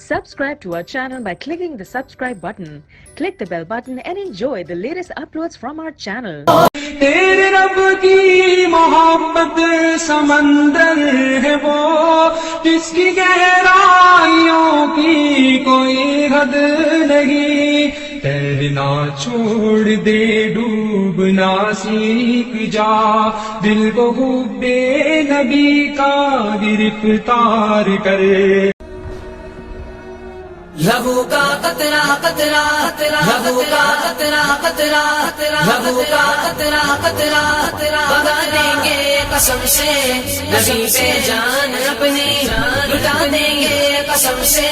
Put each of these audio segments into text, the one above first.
Subscribe to our channel by clicking the subscribe button. Click the bell button and enjoy the latest uploads from our channel. تیرے رب کی محبت سمندر ہے وہ جس کی گہرائیوں کی کوئی حد نہیں. تیرنا چھوڑ دے ڈوبنا سیکھ جا دل کو حب نبی کا گرفتار کرے. لہو کا قطرہ قطرہ لہو کا قطرہ قطرہ لہو کا قطرہ قطرہ بگا دیں گے قسم سے نبی پہ جان اپنی لٹا دیں گے قسم سے.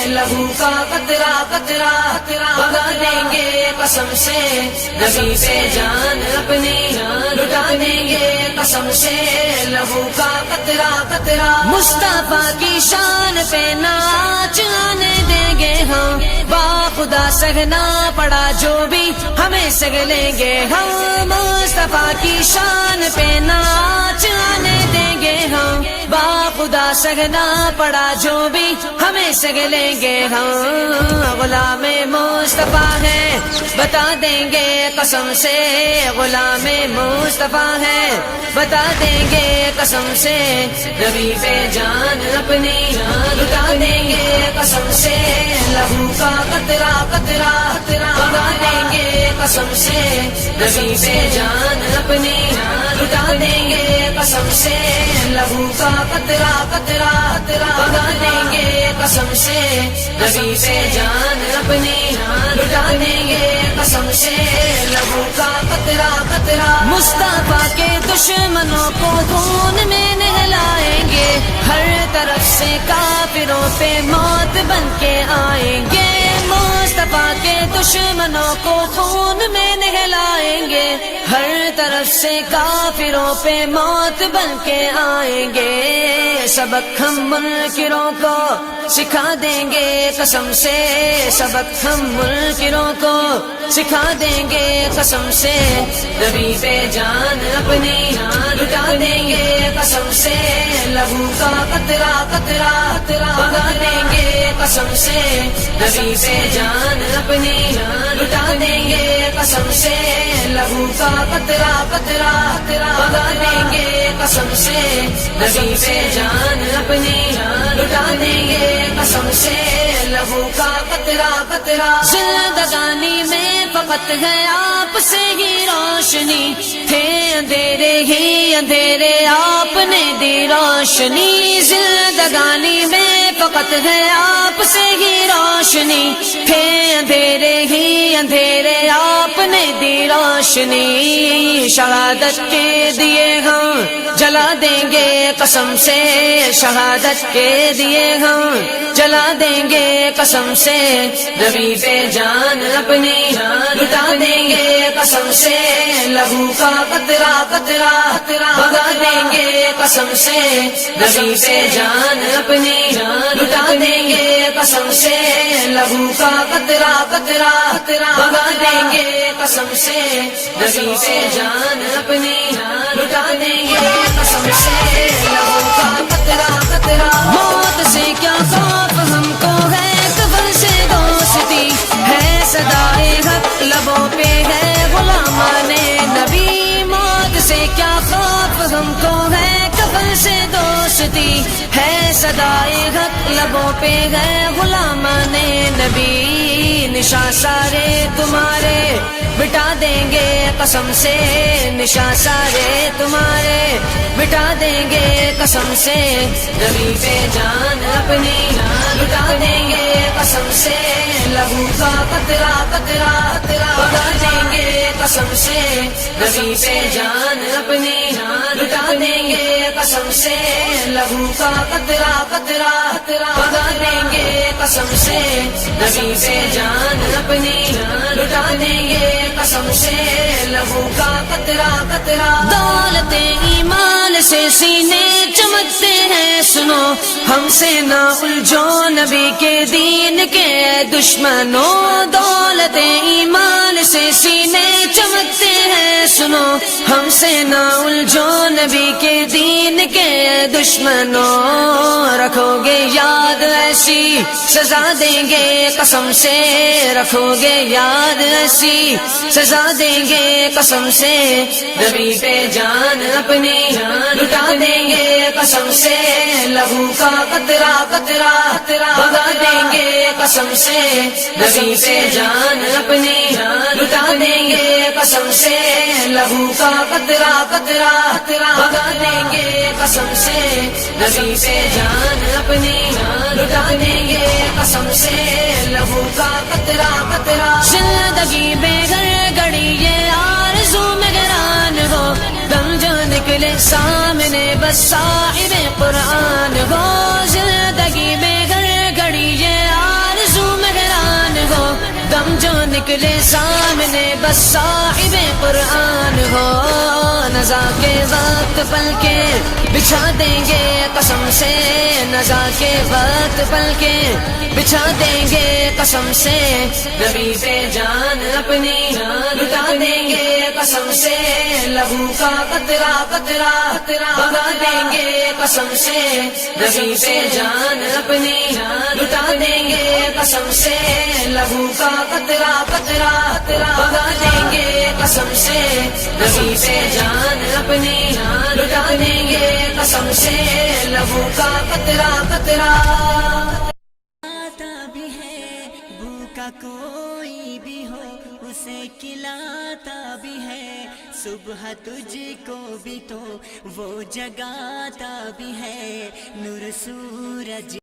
لہو کا قطرہ قطرہ بگا دیں گے قسم سے نبی پہ جان اپنی لٹا دیں گے قسم سے. لہو کا قطرہ قطرہ مصطفیٰ کی شان پہ ناچ آنے دیں گے ہم. با خدا سہنا پڑا جو بھی ہمیں سگ لیں گے ہم. مصطفیٰ کی شان پہ ناچ آنے دیں گے ہم. با خدا سہنا پڑا جو بھی ہمیں سگ لیں گے ہم. غلام مصطفیٰ ہے بتا دیں گے قسم سے. غلام مصطفیٰ ہے بتا دیں گے قسم سے. نبی پہ جان اپنی لٹا دیں گے قسم سے. لہو کا قطرہ قطرہ بگا دیں گے قسم سے. نبی پہ جان اپنی لٹا دیں گے قسم سے. لہو کا قطرہ قطرہ بگا دیں گے قسم سے. نبی پہ جان اپنی لٹا دیں گے قسم سے. لہو کا قطرہ قطرہ مصطفیٰ کے دشمنوں کو خون میں نہلائیں گے. ہر طرف سے کافروں پہ موت بن کے آئیں گے. مصطفیٰ کے دشمنوں کو خون میں نہلائیں گے. ہر طرف سے کافروں پہ موت بن کے آئیں گے. سبق ہم منکروں کو سکھا دیں گے قسم سے. سبق ہم منکروں کو سکھا دیں گے قسم سے. نبی پہ جان اپنی لٹا دیں گے قسم سے. لہو کا قطرہ قطرہ بگا دیں گے قسم سے. نبی پہ جان اپنی لٹا دیں گے قسم سے. لہو کا قطرہ قطرہ بگا دیں گے قسم سے. نبی پہ جان اپنی لٹا دیں گے قسم سے. لہو کا قطرہ قطرہ زندگانی میں فقط ہے آپ سے ہی روشنی. تھے اندھیرے ہی اندھیرے آپ نے دی روشنی. زندگانی میں فقط ہے آپ سے ہی روشنی. تھے اندھیرے ہی اندھیرے آپ نے دی روشنی. شہادت کے دیے ہم جلا دیں گے قسم سے. شہادت کے دیے ہم جلا دیں گے قسم سے. نبی پہ جان اپنی لٹا دیں گے قسم سے. لہو کا قطرہ قطرہ بگا دیں گے قسم سے. نبی پہ جان اپنی لٹا دیں گے قسم سے. لہو کا قطرہ قطرہ بگا دیں گے قسم سے. نبی پہ جان اپنی لٹا دیں گے قسم سے. لہو کا قطرہ قطرہ موت سے کیا خوف ہم کو ہے قبر سے دوستی ہے. صدائے حق لبوں پہ ہے غلامان نبی. موت سے کیا خوف ہم کو ہے قبر سے دوستی ہے. صدائے حق لبوں پہ ہے غلامان نبی. نشاں سارے تمہارے مٹا دیں گے قسم سے. نشاں سارے تمہارے مٹا دیں گے قسم سے. نبی پہ جان اپنی لٹا دیں گے قسم سے. لہو کا قطرہ قطرہ بگا دیں گے قسم سے. نبی پہ جان اپنی لٹا دیں گے قسم سے. لہو کا قطرہ قطرہ بگا دیں گے قسم سے. نبی پہ جان اپنی لٹا دیں گے قسم سے. لہو کا قطرہ قطرہ دولت ایمان سے سینے چمکتے ہیں. سنو ہم سے نہ الجھو نبی کے دین کے دشمنوں. دولت ایمان سے سینے چمکتے ہیں. سنو ہم سے نہ الجھو نبی کے دین کے دشمنوں، رکھو گے یاد ایسی سزا دیں گے قسم سے، رکھو گے یاد ایسی سزا دیں گے قسم سے، نبی پہ جان اپنی لٹا دیں گے قسم سے، لہو کا قطرہ قطرہ بہا دیں گے قسم سے، نبی پہ جان اپنی لٹا دیں گے قسم سے، لہو کا قطرہ قطرہ بہا دیں گے قسم سے، نبی پہ جان اپنی لٹا دیں گے قسم سے، لہو کا قطرہ قطرہ۔ زندگی بے گھر گڑی یہ آرزو میں گران ہو، دم جو نکلے سامنے بس صاحب قرآن ہو، زندگی میں گھر گھڑی یہ آرزو میں گران ہو، دم جو نکلے سامنے بس صاحب قرآن ہو، نزا کے وقت پل کے بچھا دیں گے قسم سے، نزا کے وقت پل کے بچھا دیں گے قسم سے، نبی پہ جان اپنی لٹا دیں گے قسم سے، لہو کا قطرہ قطرہ بہا دیں گے قسم سے، نبی پہ جان اپنی لٹا دیں گے قسم سے، لہو کا قطرہ قطرہ بہا دیں گے قسم سے، نبی پہ جان اپنی لٹا دیں گے قسم سے، لہو کا قطرہ قطرہ۔ بھی ہے بھوکا کوئی بھی ہو اسے کھلاتا بھی ہے، صبح تجھ کو بھی تو وہ جگاتا بھی ہے، نور سورج